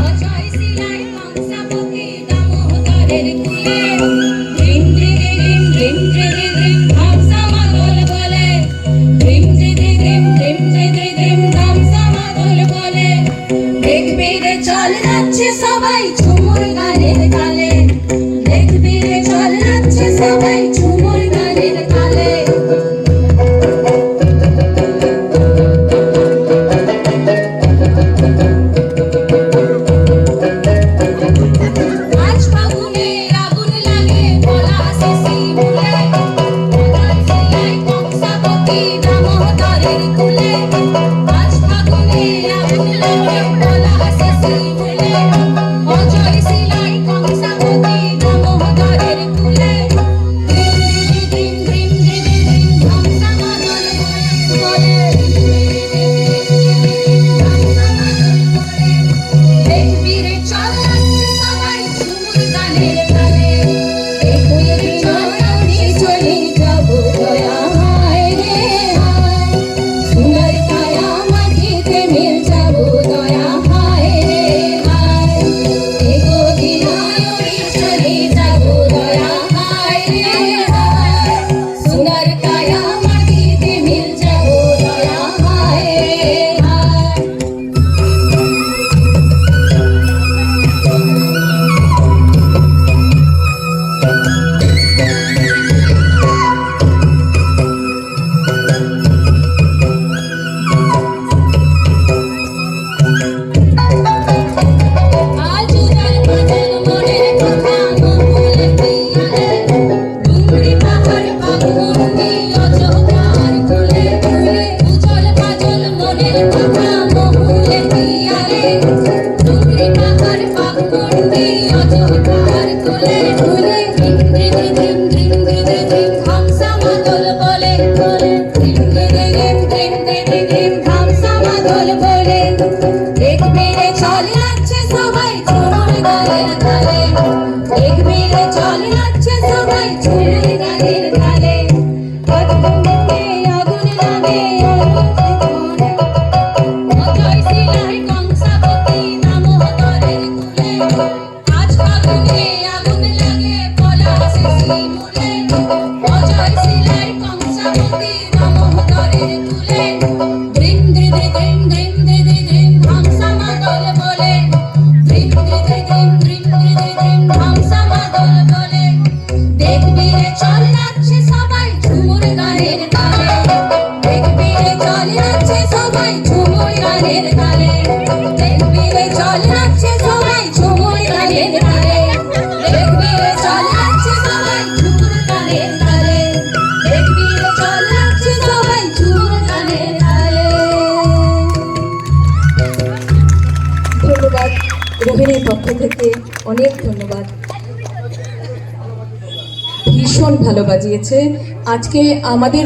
অজয় শিলায় কংসাপতি দামোদরের কুলে ধ্রিম ধ্রিম ধ্রিম ধ্রিম ধ্রিম ধামসা মাদল বলে ধ্রিম ধ্রিম ধ্রিম ধ্রিম ধ্রিম ধামসা মাদল বলে দেখবি রে চল নাচছে সবাই ঝুমুর গানের তালে দেখবি রে চল নাচছে সবাই ঝুমুর গানের তালে আজ ফাগুনে আগুন লাগে পলাশে শিমুলে অজয় শিলায় কংসাপতি দামোদরের কুলে আজ ফাগুনে আগুন লাগে পলাশে শিমুলে অজয় শিলায় কংসাপতি দামোদরের কুলে ধ্রিম ধ্রিম ধ্রিম ধ্রিম ধামসা মাদল বলে ধামসা মাদল বলে দেখবি রে চল নাচছে সবাই ঝুমুর গানের তালে দেখবি রে চল নাচছে চলে যাব দয়া হায় রে হায় সুন্দর কায়া মাটিতে মিল যাব দয়া হায় রে হায় এগো দিনায়রি চলে যাব দয়া হায় রে হায় সুন্দর কায়া মাটিতে মিল যাব দয়া হায় রে হায় আজ উদার বাদল মনের কথা মহুলে পিয়ালে ডুংরি পাহাড় বাঘমুন্ডি অজগর কুলে কুলে উজ্জ্বল বাদল মনের কথা মহুলে পিয়ালে ডুংরি পাহাড় বাঘমুন্ডি অজগর কুলে কুলে ধ্রিম ধ্রিম ধ্রিম ধ্রিম ধ্রিম ধ্রিম ধামসা মাদল বলে ধ্রিম ধ্রিম ধ্রিম ধ্রিম ধ্রিম ধামসা মাদল বলে দেখবি রে চল নাচছে সবাই ঝুমুর গানের তালে দেখবি রে চল নাচছে সবাই ঝুমুর গানের তালে ফাগুনে আগুন লাগে অজয় শিলায় কংসাপতি দামোদরের কুলে আজ ফাগুনে আগুন লাগে পলাশে শিমুলে অজয় শিলায় কংসাপতি দামোদরের কুলে ধ্রিম ধ্রিম ধ্রিম ধ্রিম ধ্রিম ধ্রিম ধামসা মাদল বলে ধ্রিম ধ্রিম ধ্রিম ধ্রিম ধ্রিম ধামসা মাদল বলে দেখবি রে চল নাচছে সবাই ঝুমুর গানের তালে দেখবি রে চল নাচছে সবাই ঝুমুর গানের তালে দেখবি রে চল নাচছে সবাই ঝুমুর গানের তালে দেখবি রে চল নাচছে সবাই ঝুমুর গানের তালে দেখবি রে চল নাচছে সবাই ঝুমুর গানের তালে। ধন্যবাদ রোহিণীর পক্ষ থেকে অনেক ধন্যবাদ। ভীষণ ভালো বাজিয়েছে আজকে আমাদের